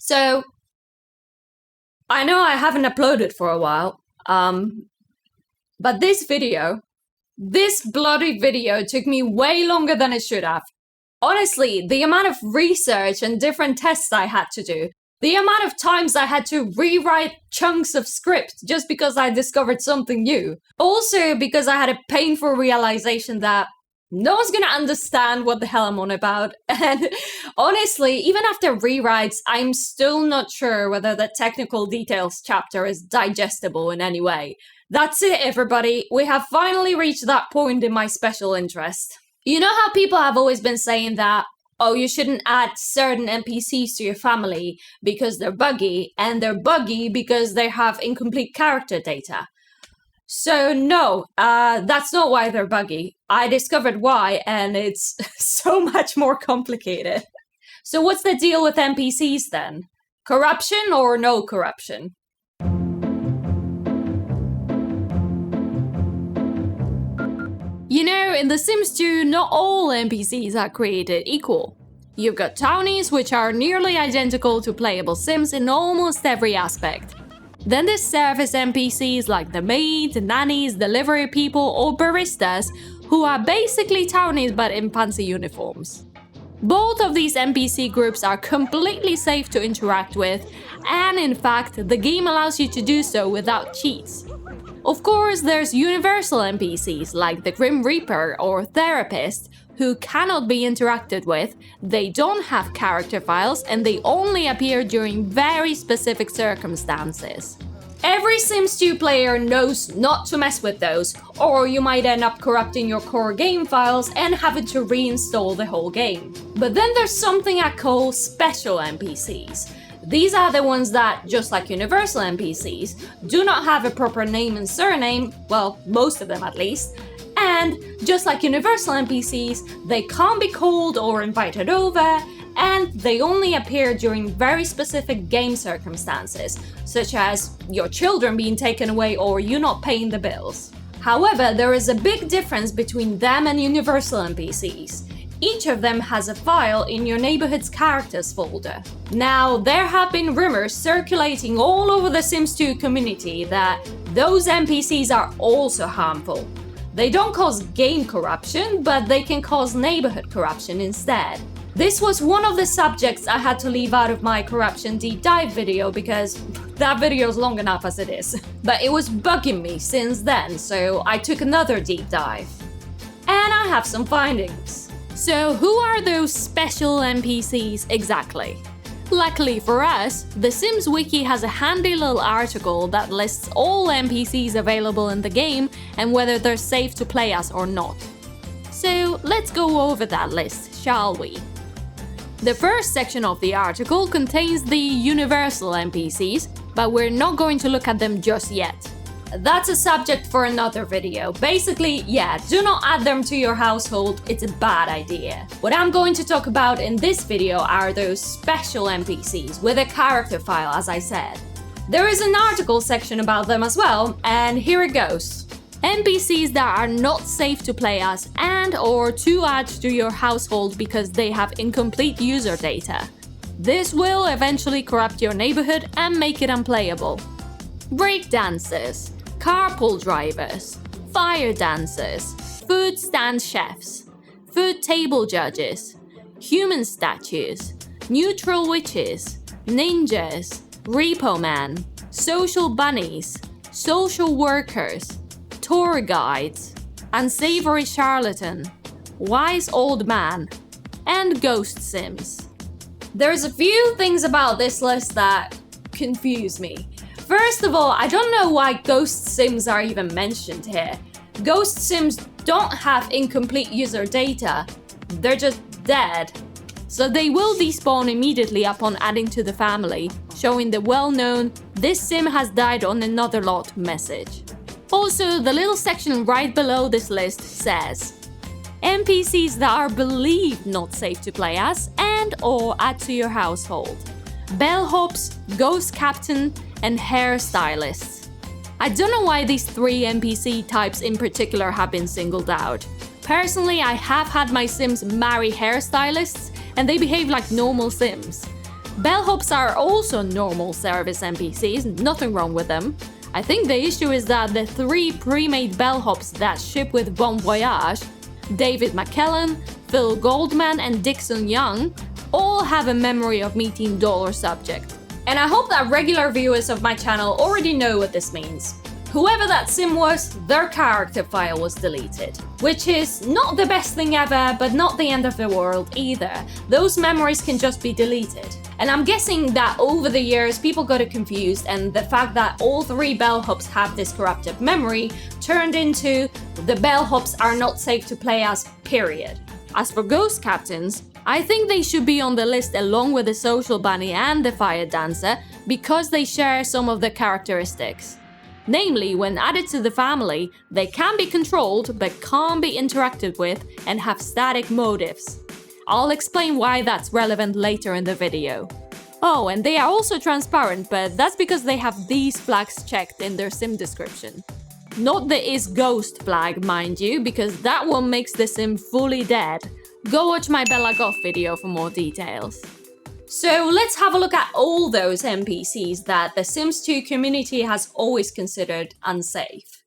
So, I know I haven't uploaded for a while, but this bloody video took me way longer than it should have. Honestly, the amount of research and different tests I had to do, the amount of times I had to rewrite chunks of script just because I discovered something new. Also because I had a painful realization that no one's gonna understand what the hell I'm on about. And honestly, even after rewrites, I'm still not sure whether the technical details chapter is digestible in any way. That's it, everybody. We have finally reached that point in my special interest. You know how people have always been saying that, oh, you shouldn't add certain NPCs to your family because they're buggy, and they're buggy because they have incomplete character data. So no, that's not why they're buggy. I discovered why, and it's so much more complicated. So what's the deal with NPCs then? Corruption or no corruption? You know, in The Sims 2, not all NPCs are created equal. You've got townies, which are nearly identical to playable Sims in almost every aspect. Then there's service NPCs like the maids, nannies, delivery people, or baristas, who are basically townies but in fancy uniforms. Both of these NPC groups are completely safe to interact with, and in fact, the game allows you to do so without cheats. Of course, there's universal NPCs like the Grim Reaper or Therapist, who cannot be interacted with, they don't have character files, and they only appear during very specific circumstances. Every Sims 2 player knows not to mess with those, or you might end up corrupting your core game files and having to reinstall the whole game. But then there's something I call special NPCs. These are the ones that, just like universal NPCs, do not have a proper name and surname, well, most of them at least, and just like universal NPCs, they can't be called or invited over, and they only appear during very specific game circumstances, such as your children being taken away or you not paying the bills. However, there is a big difference between them and universal NPCs. Each of them has a file in your neighborhood's characters folder. Now, there have been rumors circulating all over the Sims 2 community that those NPCs are also harmful. They don't cause game corruption, but they can cause neighborhood corruption instead. This was one of the subjects I had to leave out of my corruption deep dive video because that video is long enough as it is. But it was bugging me since then, so I took another deep dive. And I have some findings. So who are those special NPCs exactly? Luckily for us, the Sims Wiki has a handy little article that lists all NPCs available in the game and whether they're safe to play as or not. So let's go over that list, shall we? The first section of the article contains the universal NPCs, but we're not going to look at them just yet. That's a subject for another video. Basically, yeah, do not add them to your household, it's a bad idea. What I'm going to talk about in this video are those special NPCs with a character file, as I said. There is an article section about them as well, and here it goes. NPCs that are not safe to play as and/or to add to your household because they have incomplete user data. This will eventually corrupt your neighborhood and make it unplayable. Breakdancers, carpool drivers, fire dancers, food stand chefs, food table judges, human statues, neutral witches, ninjas, repo man, social bunnies, social workers, tour guides, unsavory charlatan, wise old man, and ghost sims. There's a few things about this list that confuse me. First of all, I don't know why ghost sims are even mentioned here. Ghost sims don't have incomplete user data, they're just dead. So they will despawn immediately upon adding to the family, showing the well-known "this sim has died on another lot" message. Also, the little section right below this list says NPCs that are believed not safe to play as and/or add to your household. Bellhops, ghost captain, and hairstylists. I don't know why these three NPC types in particular have been singled out. Personally, I have had my Sims marry hairstylists and they behave like normal Sims. Bellhops are also normal service NPCs, nothing wrong with them. I think the issue is that the 3 pre-made bellhops that ship with Bon Voyage, David McKellen, Phil Goldman, and Dixon Young, all have a memory of meeting Dollar Subject. And I hope that regular viewers of my channel already know what this means. Whoever that sim was, their character file was deleted. Which is not the best thing ever, but not the end of the world either. Those memories can just be deleted. And I'm guessing that over the years people got it confused, and the fact that all 3 bellhops have this corrupted memory turned into the bellhops are not safe to play as, period. As for ghost captains, I think they should be on the list along with the social bunny and the fire dancer because they share some of the characteristics. Namely, when added to the family, they can be controlled but can't be interacted with and have static motives. I'll explain why that's relevant later in the video. Oh, and they are also transparent, but that's because they have these flags checked in their sim description. Not the is ghost flag, mind you, because that one makes the sim fully dead. Go watch my Bella Goth video for more details. So let's have a look at all those NPCs that the Sims 2 community has always considered unsafe.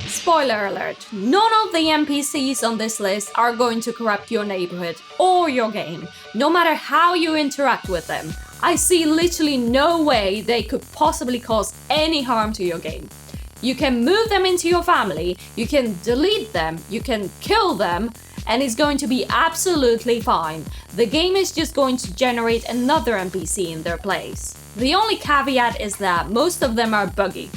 Spoiler alert, none of the NPCs on this list are going to corrupt your neighborhood or your game, no matter how you interact with them. I see literally no way they could possibly cause any harm to your game. You can move them into your family, you can delete them, you can kill them, and it's going to be absolutely fine. The game is just going to generate another NPC in their place. The only caveat is that most of them are buggy,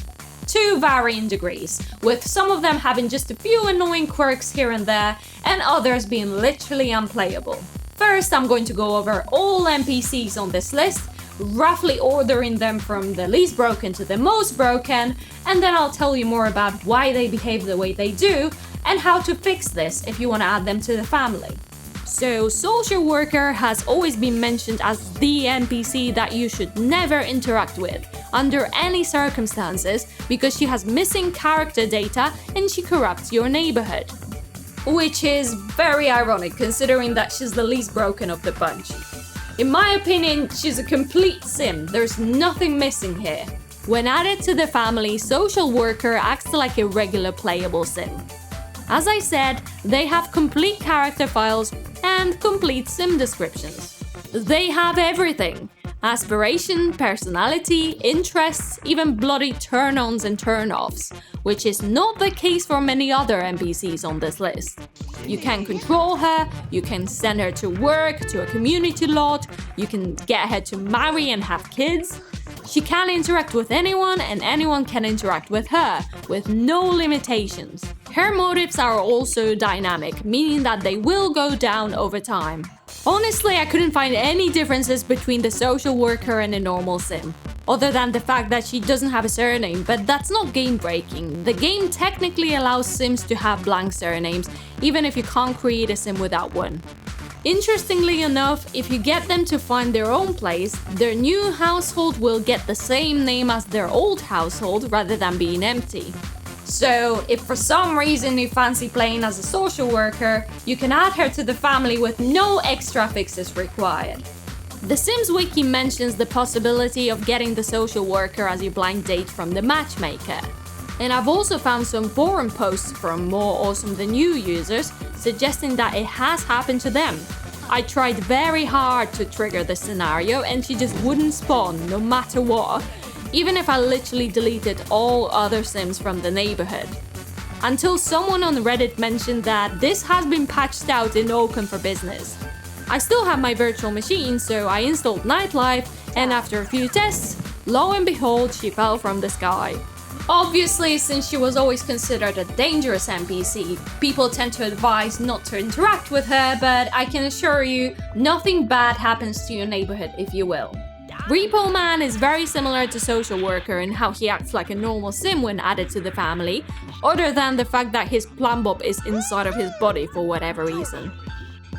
to varying degrees, with some of them having just a few annoying quirks here and there, and others being literally unplayable. First, I'm going to go over all NPCs on this list, roughly ordering them from the least broken to the most broken, and then I'll tell you more about why they behave the way they do and how to fix this if you want to add them to the family. So, social worker has always been mentioned as the NPC that you should never interact with under any circumstances because she has missing character data and she corrupts your neighborhood. Which is very ironic considering that she's the least broken of the bunch. In my opinion, she's a complete sim, there's nothing missing here. When added to the family, social worker acts like a regular playable sim. As I said, they have complete character files and complete sim descriptions. They have everything: aspiration, personality, interests, even bloody turn-ons and turn-offs, which is not the case for many other NPCs on this list. You can control her, you can send her to work, to a community lot, you can get her to marry and have kids. She can interact with anyone and anyone can interact with her, with no limitations. Her motives are also dynamic, meaning that they will go down over time. Honestly, I couldn't find any differences between the social worker and a normal sim, other than the fact that she doesn't have a surname, but that's not game breaking. The game technically allows sims to have blank surnames, even if you can't create a sim without one. Interestingly enough, if you get them to find their own place, their new household will get the same name as their old household rather than being empty. So, if for some reason you fancy playing as a social worker, you can add her to the family with no extra fixes required. The Sims Wiki mentions the possibility of getting the social worker as your blind date from the matchmaker. And I've also found some forum posts from more awesome than you users suggesting that it has happened to them. I tried very hard to trigger the scenario and she just wouldn't spawn no matter what, even if I literally deleted all other Sims from the neighborhood. Until someone on Reddit mentioned that this has been patched out in Open for Business. I still have my virtual machine, so I installed Nightlife, and after a few tests, lo and behold, she fell from the sky. Obviously, since she was always considered a dangerous NPC, people tend to advise not to interact with her, but I can assure you, nothing bad happens to your neighborhood if you will. Repo Man is very similar to Social Worker in how he acts like a normal sim when added to the family, other than the fact that his plumbob is inside of his body for whatever reason.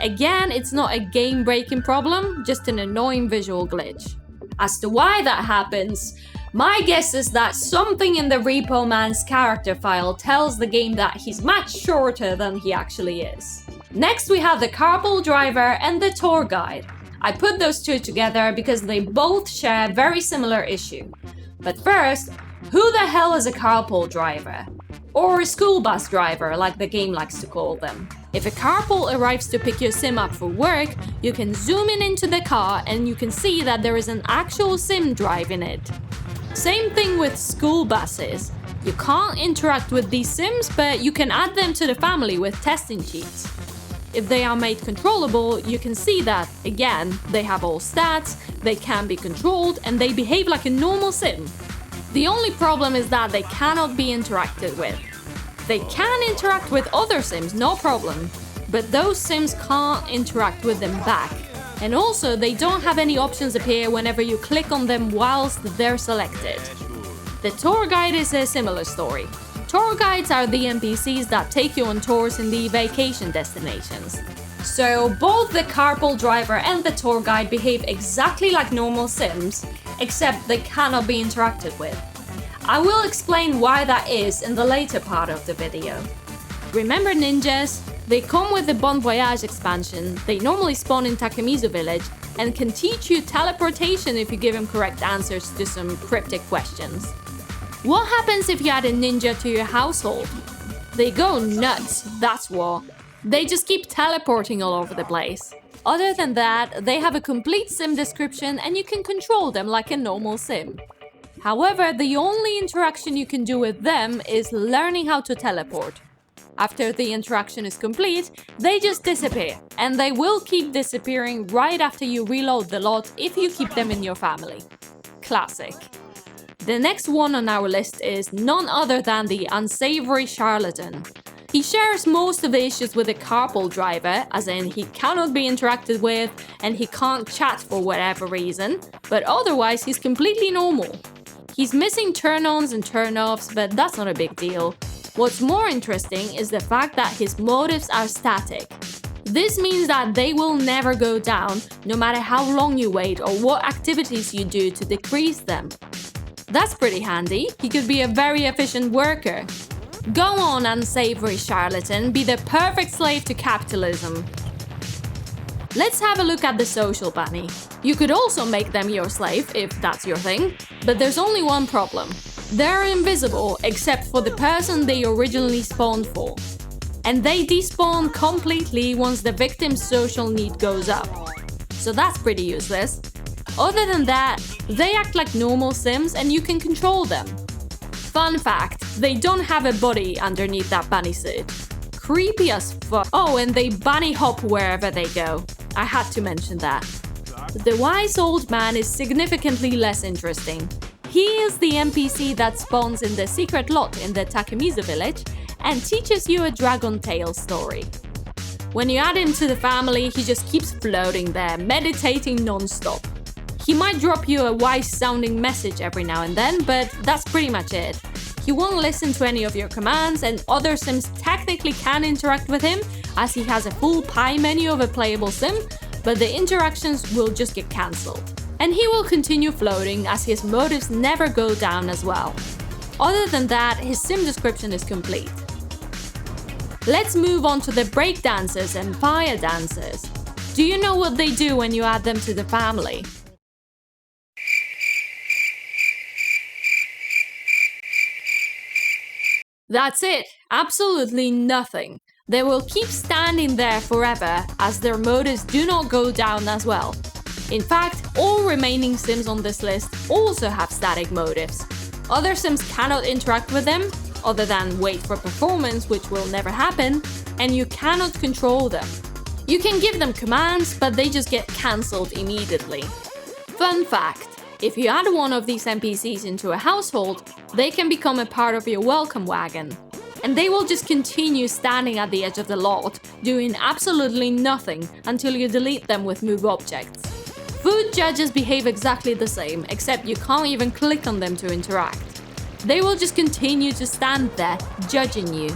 Again, it's not a game-breaking problem, just an annoying visual glitch. As to why that happens, My guess is that something in the Repo Man's character file tells the game that he's much shorter than he actually is. Next we have the carpool driver and the tour guide. I put those two together because they both share a very similar issue. But first, who the hell is a carpool driver? Or a school bus driver, like the game likes to call them. If a carpool arrives to pick your sim up for work, you can zoom in into the car and you can see that there is an actual sim driving it. Same thing with school buses. You can't interact with these sims, but you can add them to the family with testing sheets. If they are made controllable, you can see that, again, they have all stats, they can be controlled, and they behave like a normal sim. The only problem is that they cannot be interacted with. They can interact with other sims, no problem, but those sims can't interact with them back. And also, they don't have any options appear whenever you click on them whilst they're selected. The tour guide is a similar story. Tour guides are the NPCs that take you on tours in the vacation destinations. So both the carpool driver and the tour guide behave exactly like normal sims, except they cannot be interacted with. I will explain why that is in the later part of the video. Remember ninjas? They come with the Bon Voyage expansion, they normally spawn in Takemizu village, and can teach you teleportation if you give them correct answers to some cryptic questions. What happens if you add a ninja to your household? They go nuts, that's what. They just keep teleporting all over the place. Other than that, they have a complete sim description and you can control them like a normal sim. However, the only interaction you can do with them is learning how to teleport. After the interaction is complete, they just disappear, and they will keep disappearing right after you reload the lot if you keep them in your family. Classic. The next one on our list is none other than the Unsavory Charlatan. He shares most of the issues with the carpool driver, as in he cannot be interacted with and he can't chat for whatever reason, but otherwise he's completely normal. He's missing turn-ons and turn-offs, but that's not a big deal. What's more interesting is the fact that his motives are static. This means that they will never go down, no matter how long you wait or what activities you do to decrease them. That's pretty handy, he could be a very efficient worker. Go on, unsavory charlatan, be the perfect slave to capitalism. Let's have a look at the social bunny. You could also make them your slave, if that's your thing, but there's only one problem. They're invisible, except for the person they originally spawned for. And they despawn completely once the victim's social need goes up. So that's pretty useless. Other than that, they act like normal sims and you can control them. Fun fact, they don't have a body underneath that bunny suit. Creepy as fuck. Oh, and they bunny hop wherever they go. I had to mention that. The wise old man is significantly less interesting. He is the NPC that spawns in the secret lot in the Takemizu village and teaches you a dragon tale story. When you add him to the family, he just keeps floating there, meditating non-stop. He might drop you a wise-sounding message every now and then, but that's pretty much it. He won't listen to any of your commands, and other sims technically can interact with him, as he has a full pie menu of a playable sim, but the interactions will just get cancelled. And he will continue floating, as his motives never go down as well. Other than that, his sim description is complete. Let's move on to the breakdancers and fire dancers. Do you know what they do when you add them to the family? That's it, absolutely nothing. They will keep standing there forever, as their motives do not go down as well. In fact, all remaining sims on this list also have static motives. Other sims cannot interact with them, other than wait for performance, which will never happen, and you cannot control them. You can give them commands, but they just get cancelled immediately. Fun fact. If you add one of these NPCs into a household, they can become a part of your welcome wagon. And they will just continue standing at the edge of the lot, doing absolutely nothing until you delete them with move objects. Food judges behave exactly the same, except you can't even click on them to interact. They will just continue to stand there, judging you.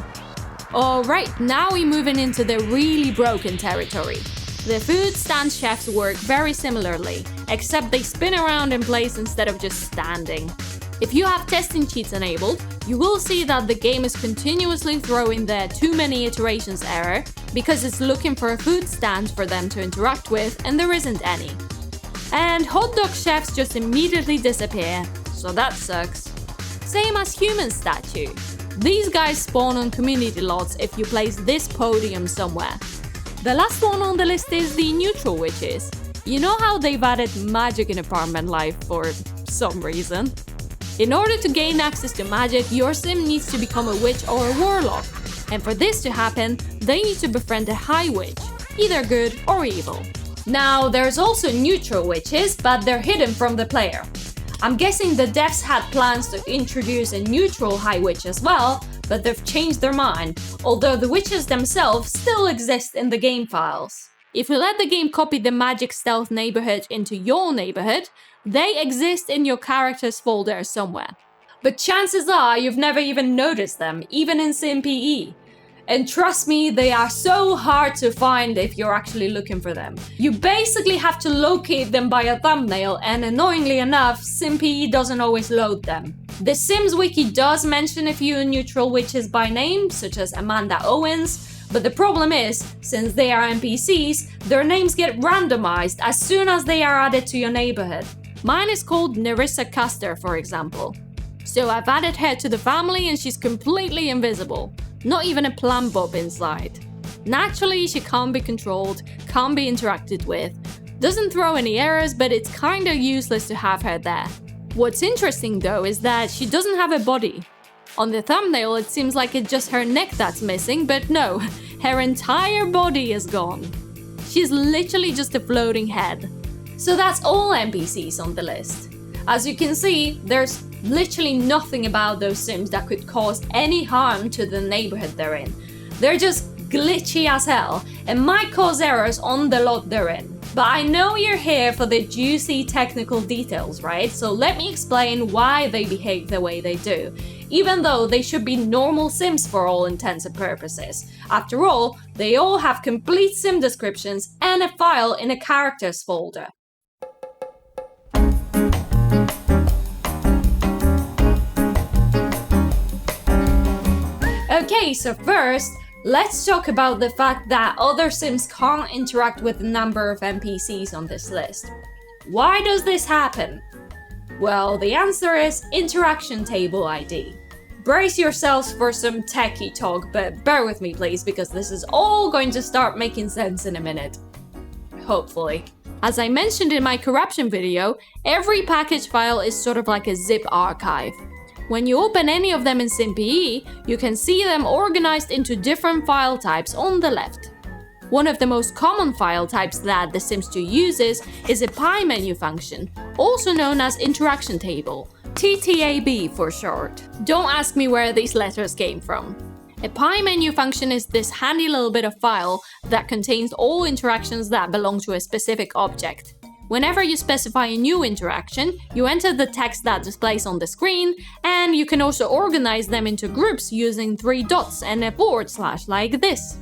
Alright, now we're moving into the really broken territory. The food stand chefs work very similarly, except they spin around in place instead of just standing. If you have testing cheats enabled, you will see that the game is continuously throwing the too many iterations error because it's looking for a food stand for them to interact with and there isn't any. And hot dog chefs just immediately disappear, so that sucks. Same as human statue. These guys spawn on community lots if you place this podium somewhere. The last one on the list is the neutral witches. You know how they've added magic in apartment life for some reason? In order to gain access to magic, your sim needs to become a witch or a warlock. And for this to happen, they need to befriend a high witch, either good or evil. Now, there's also neutral witches, but they're hidden from the player. I'm guessing the devs had plans to introduce a neutral high witch as well, but they've changed their mind, although the witches themselves still exist in the game files. If you let the game copy the magic stealth neighborhood into your neighborhood, they exist in your character's folder somewhere. But chances are you've never even noticed them, even in SimPE. And trust me, they are so hard to find if you're actually looking for them. You basically have to locate them by a thumbnail, and annoyingly enough, SimPE doesn't always load them. The Sims Wiki does mention a few neutral witches by name, such as Amanda Owens, but the problem is, since they are NPCs, their names get randomized as soon as they are added to your neighborhood. Mine is called Nerissa Custer, for example. So I've added her to the family and she's completely invisible. Not even a plump bob inside. Naturally, she can't be controlled, can't be interacted with, doesn't throw any errors, but it's kinda useless to have her there. What's interesting though is that she doesn't have a body. On the thumbnail it seems like it's just her neck that's missing, but no, her entire body is gone. She's literally just a floating head. So that's all NPCs on the list. As you can see, there's literally nothing about those Sims that could cause any harm to the neighborhood they're in. They're just glitchy as hell and might cause errors on the lot they're in. But I know you're here for the juicy technical details, right? So let me explain why they behave the way they do, even though they should be normal Sims for all intents and purposes. After all, they all have complete Sim descriptions and a file in a characters folder. Okay, so first, let's talk about the fact that other Sims can't interact with the number of NPCs on this list. Why does this happen? Well, the answer is interaction table ID. Brace yourselves for some techie talk, but bear with me please, because this is all going to start making sense in a minute. Hopefully. As I mentioned in my corruption video, every package file is sort of like a zip archive. When you open any of them in SimPE, you can see them organized into different file types on the left. One of the most common file types that The Sims 2 uses is a pie menu function, also known as interaction table, TTAB for short. Don't ask me where these letters came from. A pie menu function is this handy little bit of file that contains all interactions that belong to a specific object. Whenever you specify a new interaction, you enter the text that displays on the screen, and you can also organize them into groups using 3 dots and a / like this.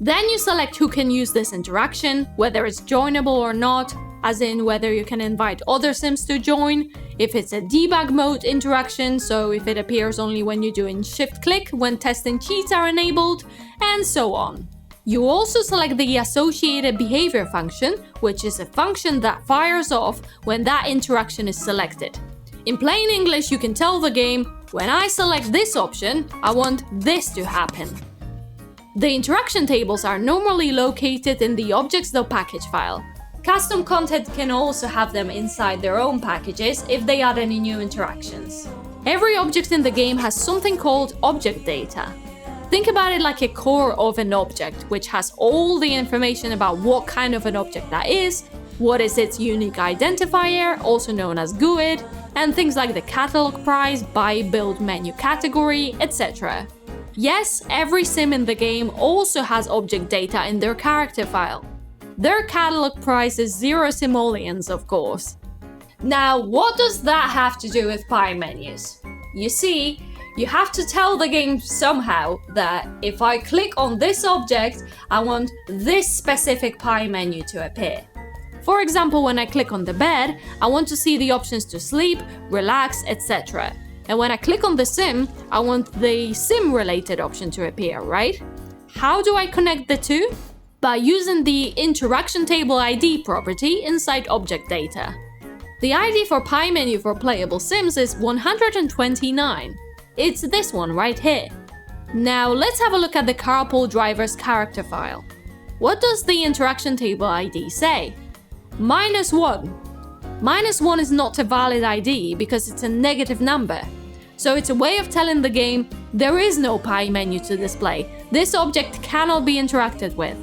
Then you select who can use this interaction, whether it's joinable or not, as in whether you can invite other Sims to join, if it's a debug mode interaction, so if it appears only when you're doing shift-click when testing cheats are enabled, and so on. You also select the associated behavior function, which is a function that fires off when that interaction is selected. In plain English, you can tell the game, when I select this option, I want this to happen. The interaction tables are normally located in the objects.package file. Custom content can also have them inside their own packages if they add any new interactions. Every object in the game has something called object data. Think about it like a core of an object, which has all the information about what kind of an object that is, what is its unique identifier, also known as GUID, and things like the catalog price, buy, build, menu category, etc. Yes, every sim in the game also has object data in their character file. Their catalog price is 0 simoleons, of course. Now, what does that have to do with pie menus? You see, you have to tell the game somehow that if I click on this object, I want this specific pie menu to appear. For example, when I click on the bed, I want to see the options to sleep, relax, etc. And when I click on the sim, I want the sim-related option to appear, right? How do I connect the two? By using the interaction table ID property inside object data. The ID for pie menu for playable sims is 129. It's this one right here. Now let's have a look at the carpool driver's character file. What does the interaction table ID say? -1. -1 is not a valid ID because it's a negative number. So it's a way of telling the game there is no pie menu to display. This object cannot be interacted with.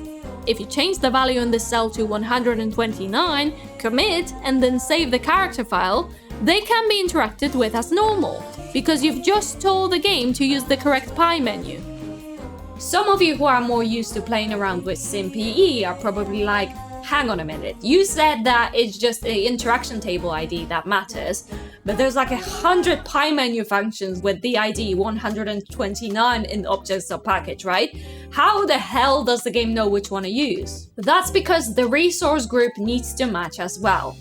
If you change the value in this cell to 129, commit, and then save the character file, they can be interacted with as normal, because you've just told the game to use the correct pie menu. Some of you who are more used to playing around with SimPE are probably like, hang on a minute, you said that it's just the interaction table ID that matters, but there's like 100 pie menu functions with the ID 129 in object subpackage, right? How the hell does the game know which one to use? That's because the resource group needs to match as well.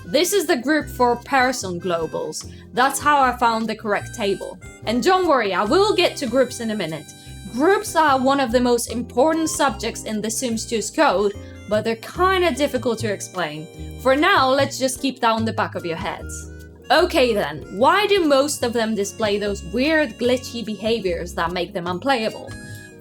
This is the group for person globals. That's how I found the correct table. And don't worry, I will get to groups in a minute. Groups are one of the most important subjects in the Sims 2's code, but they're kinda difficult to explain. For now, let's just keep that on the back of your heads. Okay then, why do most of them display those weird glitchy behaviors that make them unplayable?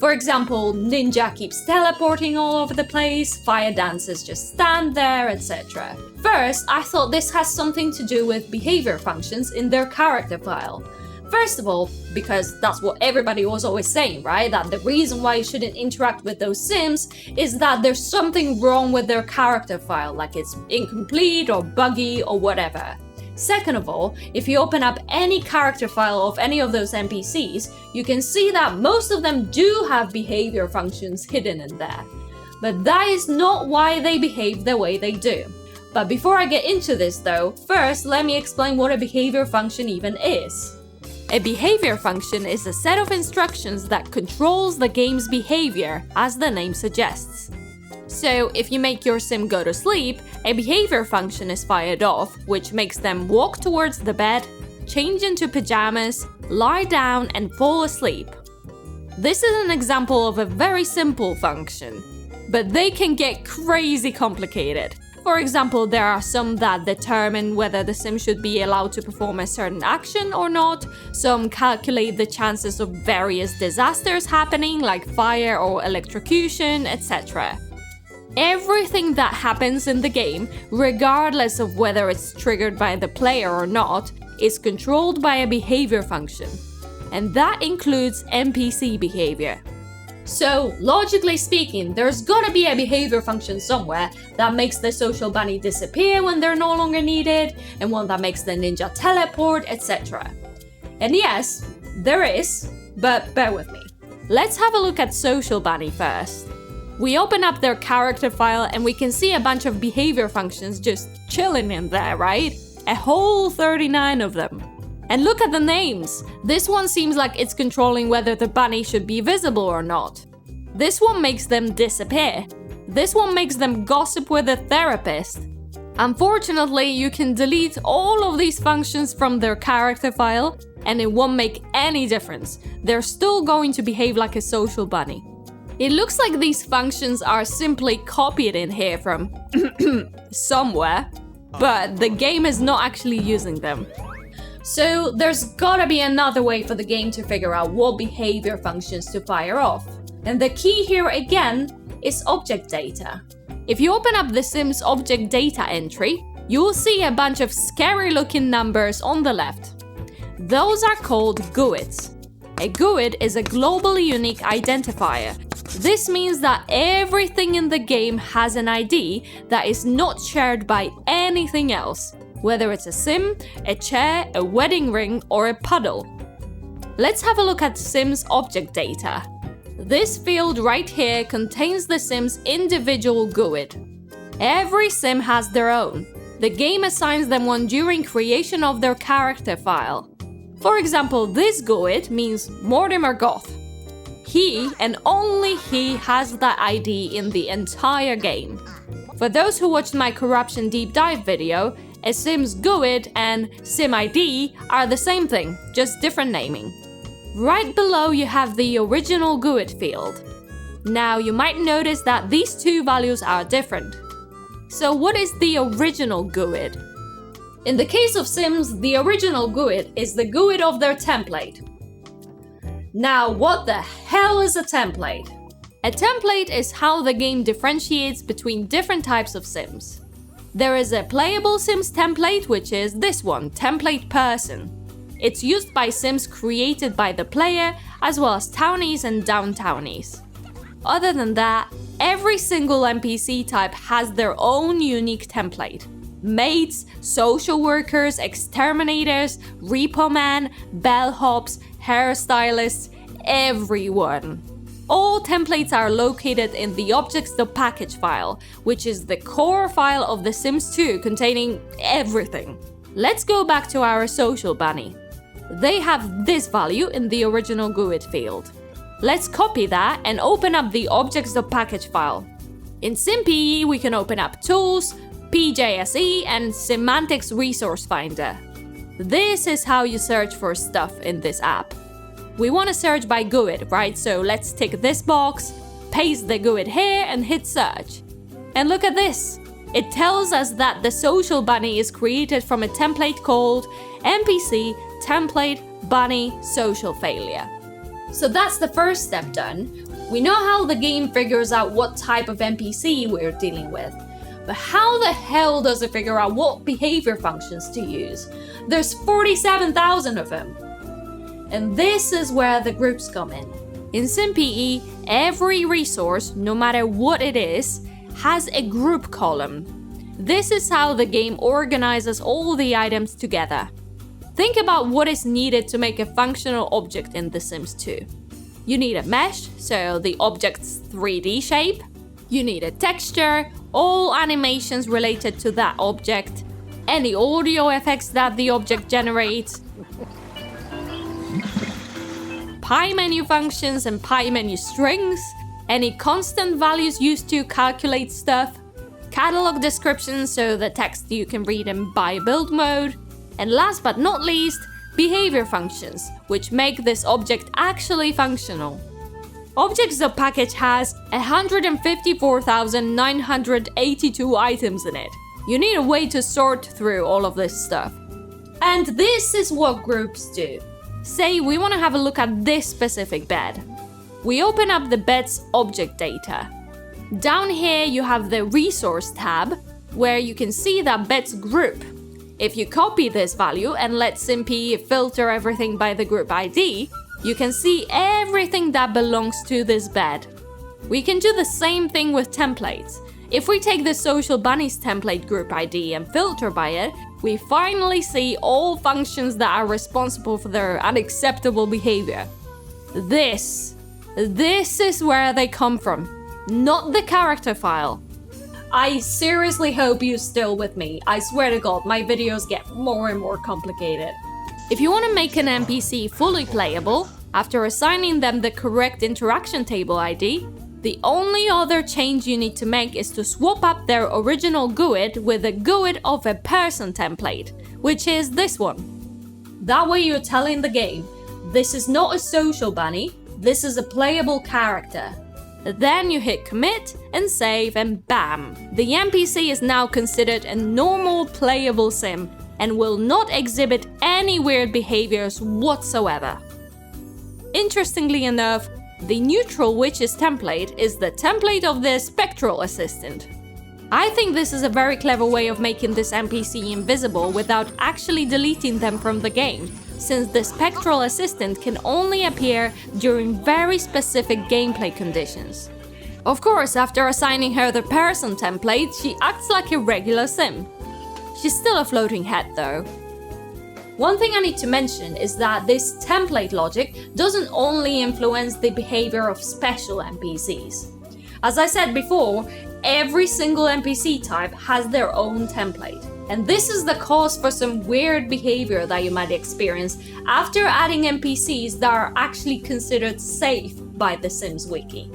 For example, Ninja keeps teleporting all over the place, fire dancers just stand there, etc. First, I thought this has something to do with behavior functions in their character file. First of all, because that's what everybody was always saying, right? That the reason why you shouldn't interact with those sims is that there's something wrong with their character file, like it's incomplete or buggy or whatever. Second of all, if you open up any character file of any of those NPCs, you can see that most of them do have behavior functions hidden in there. But that is not why they behave the way they do. But before I get into this though, first let me explain what a behavior function even is. A behavior function is a set of instructions that controls the game's behavior, as the name suggests. So, if you make your sim go to sleep, a behavior function is fired off, which makes them walk towards the bed, change into pajamas, lie down, and fall asleep. This is an example of a very simple function, but they can get crazy complicated. For example, there are some that determine whether the sim should be allowed to perform a certain action or not, some calculate the chances of various disasters happening, like fire or electrocution, etc. Everything that happens in the game, regardless of whether it's triggered by the player or not, is controlled by a behavior function. And that includes NPC behavior. So, logically speaking, there's gotta be a behavior function somewhere that makes the social bunny disappear when they're no longer needed, and one that makes the ninja teleport, etc. And yes, there is, but bear with me. Let's have a look at social bunny first. We open up their character file and we can see a bunch of behavior functions just chilling in there, right? A whole 39 of them. And look at the names! This one seems like it's controlling whether the bunny should be visible or not. This one makes them disappear. This one makes them gossip with a therapist. Unfortunately, you can delete all of these functions from their character file and it won't make any difference. They're still going to behave like a social bunny. It looks like these functions are simply copied in here from somewhere, but the game is not actually using them. So there's gotta be another way for the game to figure out what behavior functions to fire off. And the key here again is object data. If you open up the Sims object data entry, you will see a bunch of scary looking numbers on the left. Those are called GUIDs. A GUID is a globally unique identifier. This means that everything in the game has an ID that is not shared by anything else, whether it's a sim, a chair, a wedding ring, or a puddle. Let's have a look at Sims object data. This field right here contains the Sim's individual GUID. Every sim has their own. The game assigns them one during creation of their character file. For example, this GUID means Mortimer Goth. He and only he has that ID in the entire game. For those who watched my corruption deep dive video, a Sim's GUID and Sim ID are the same thing, just different naming. Right below you have the original GUID field. Now you might notice that these two values are different. So what is the original GUID? In the case of Sims, the original GUID is the GUID of their template. Now what the hell is a template? A template is how the game differentiates between different types of Sims. There is a playable Sims template, which is this one, template person. It's used by Sims created by the player, as well as townies and downtownies. Other than that, every single NPC type has their own unique template. Mates, social workers, exterminators, repo man, bellhops, hairstylists, everyone. All templates are located in the objects.package file, which is the core file of The Sims 2 containing everything. Let's go back to our social bunny. They have this value in the original GUID field. Let's copy that and open up the objects.package file. In SimPE, we can open up Tools, PJSE, and Semantics Resource Finder. This is how you search for stuff in this app. We want to search by GUID, right? So let's tick this box, paste the GUID here, and hit search. And look at this. It tells us that the social bunny is created from a template called NPC Template Bunny Social Failure. So that's the first step done. We know how the game figures out what type of NPC we're dealing with. But how the hell does it figure out what behavior functions to use? There's 47,000 of them. And this is where the groups come in. In SimPE, every resource, no matter what it is, has a group column. This is how the game organizes all the items together. Think about what is needed to make a functional object in The Sims 2. You need a mesh, so the object's 3D shape. You need a texture, all animations related to that object, any audio effects that the object generates, pie menu functions and pie menu strings, any constant values used to calculate stuff, catalog descriptions so the text you can read in by build mode, and last but not least, behavior functions, which make this object actually functional. Objects.package has 154,982 items in it. You need a way to sort through all of this stuff. And this is what groups do. Say we want to have a look at this specific bed. We open up the bed's object data. Down here you have the resource tab, where you can see that bed's group. If you copy this value and let SimPE filter everything by the group ID, you can see everything that belongs to this bed. We can do the same thing with templates. If we take the Social Bunny's template group ID and filter by it, we finally see all functions that are responsible for their unacceptable behavior. This is where they come from, not the character file. I seriously hope you're still with me. I swear to God, my videos get more and more complicated. If you want to make an NPC fully playable, after assigning them the correct interaction table ID, the only other change you need to make is to swap up their original GUID with the GUID of a person template, which is this one. That way you're telling the game, this is not a social bunny, this is a playable character. Then you hit commit and save and bam! The NPC is now considered a normal playable sim and will not exhibit any weird behaviors whatsoever. Interestingly enough, the neutral witches template is the template of the spectral assistant. I think this is a very clever way of making this NPC invisible without actually deleting them from the game, since the spectral assistant can only appear during very specific gameplay conditions. Of course, after assigning her the person template, she acts like a regular sim. She's still a floating head though. One thing I need to mention is that this template logic doesn't only influence the behavior of special NPCs. As I said before, every single NPC type has their own template. And this is the cause for some weird behavior that you might experience after adding NPCs that are actually considered safe by the Sims Wiki.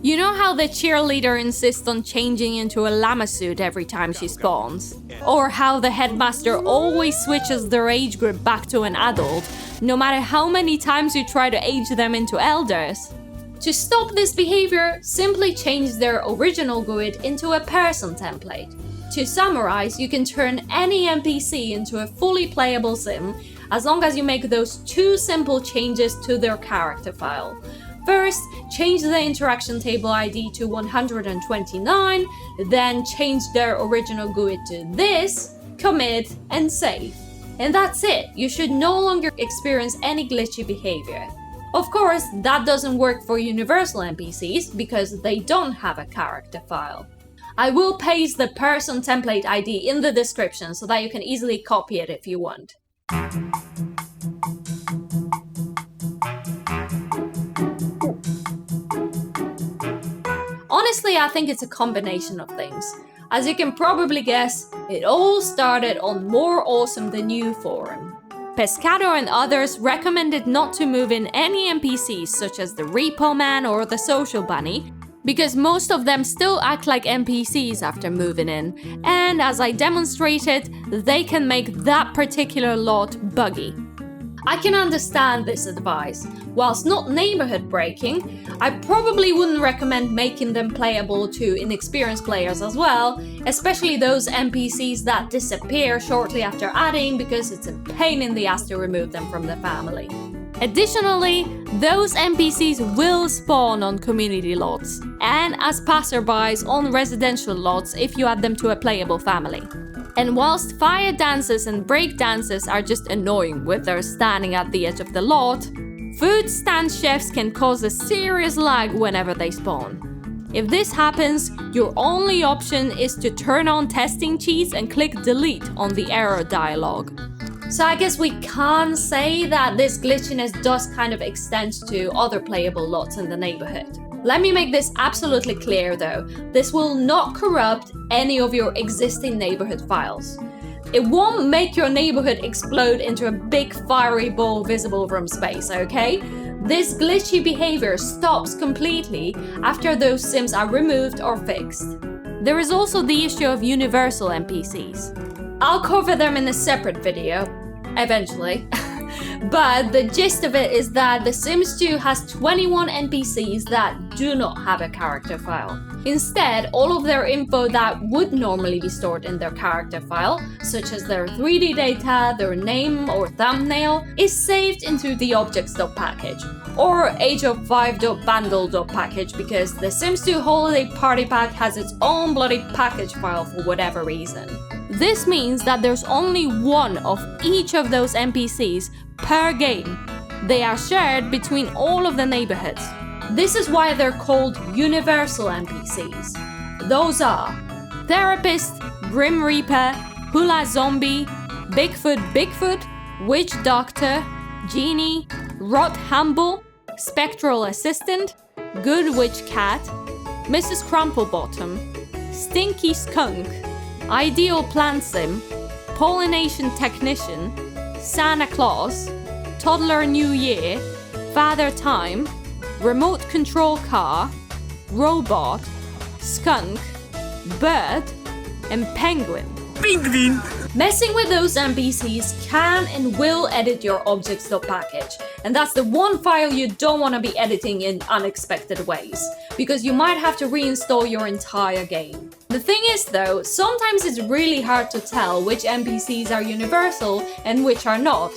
You know how the cheerleader insists on changing into a llama suit every time she spawns? Or how the headmaster always switches their age group back to an adult, no matter how many times you try to age them into elders? To stop this behavior, simply change their original GUID into a person template. To summarize, you can turn any NPC into a fully playable sim as long as you make those two simple changes to their character file. First, change the interaction table ID to 129, then change their original GUID to this, commit, and save. And that's it, you should no longer experience any glitchy behavior. Of course, that doesn't work for universal NPCs because they don't have a character file. I will paste the person template ID in the description so that you can easily copy it if you want. Honestly, I think it's a combination of things. As you can probably guess, it all started on More Awesome Than You forum. Pescado and others recommended not to move in any NPCs such as the Repo Man or the Social Bunny, because most of them still act like NPCs after moving in, and as I demonstrated, they can make that particular lot buggy. I can understand this advice. Whilst not neighborhood breaking, I probably wouldn't recommend making them playable to inexperienced players as well, especially those NPCs that disappear shortly after adding because it's a pain in the ass to remove them from the family. Additionally, those NPCs will spawn on community lots and as passerbys on residential lots if you add them to a playable family. And whilst fire dances and break dances are just annoying with their standing at the edge of the lot, food stand chefs can cause a serious lag whenever they spawn. If this happens, your only option is to turn on testing cheats and click delete on the error dialog. So I guess we can say that this glitchiness does kind of extend to other playable lots in the neighborhood. Let me make this absolutely clear though, this will not corrupt any of your existing neighborhood files. It won't make your neighborhood explode into a big fiery ball visible from space, okay? This glitchy behavior stops completely after those sims are removed or fixed. There is also the issue of universal NPCs. I'll cover them in a separate video, eventually. But the gist of it is that The Sims 2 has 21 NPCs that do not have a character file. Instead, all of their info that would normally be stored in their character file, such as their 3D data, their name or thumbnail, is saved into the objects.package, or ageof5.bundle.package because The Sims 2 Holiday Party Pack has its own bloody package file for whatever reason. This means that there's only one of each of those NPCs per game. They are shared between all of the neighborhoods. This is why they're called universal NPCs. Those are Therapist, Grim Reaper, Hula Zombie, Bigfoot, Witch Doctor, Genie, Rot Humble, Spectral Assistant, Good Witch Cat, Mrs. Crumplebottom, Stinky Skunk, Ideal Plant Sim, Pollination Technician, Santa Claus, Toddler New Year, Father Time, Remote Control Car, Robot, Skunk, Bird, and Penguin. Penguin! Messing with those NPCs can and will edit your objects.package, and that's the one file you don't want to be editing in unexpected ways, because you might have to reinstall your entire game. The thing is though, sometimes it's really hard to tell which NPCs are universal and which are not.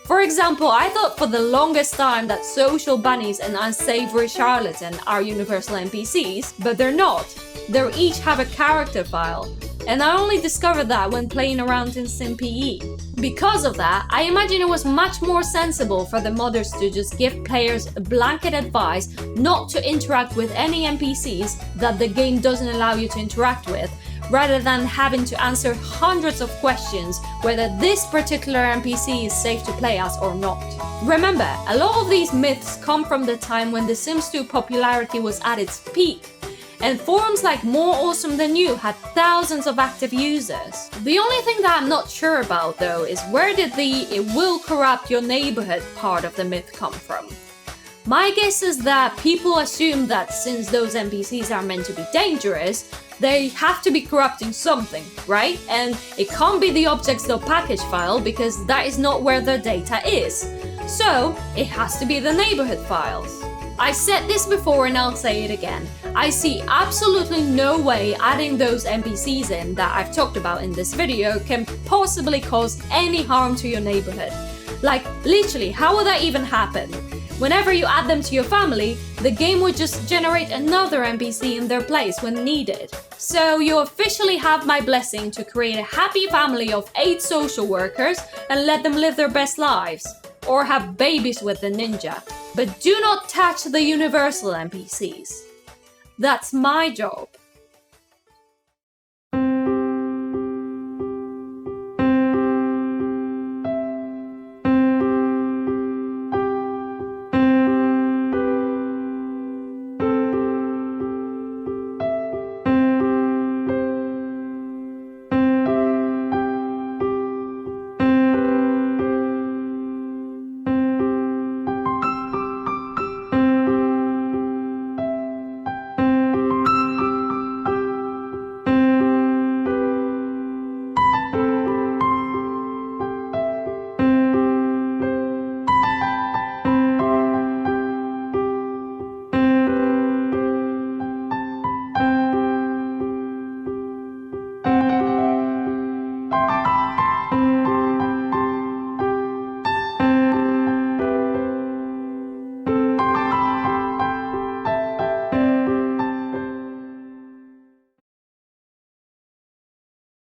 For example, I thought for the longest time that Social Bunnies and Unsavory Charlatan are universal NPCs, but they're not. They each have a character file. And I only discovered that when playing around in SimPE. Because of that, I imagine it was much more sensible for the modders to just give players blanket advice not to interact with any NPCs that the game doesn't allow you to interact with, rather than having to answer hundreds of questions whether this particular NPC is safe to play as or not. Remember, a lot of these myths come from the time when The Sims 2 popularity was at its peak, and forums like More Awesome Than You had thousands of active users. The only thing that I'm not sure about though is where did the "it will corrupt your neighborhood" part of the myth come from? My guess is that people assume that since those NPCs are meant to be dangerous, they have to be corrupting something, right? And it can't be the objects.package file because that is not where the data is. So it has to be the neighborhood files. I said this before and I'll say it again. I see absolutely no way adding those NPCs in that I've talked about in this video can possibly cause any harm to your neighborhood. Like, literally, how would that even happen? Whenever you add them to your family, the game would just generate another NPC in their place when needed. So you officially have my blessing to create a happy family of 8 social workers and let them live their best lives. Or have babies with the ninja. But do not touch the universal NPCs. That's my job.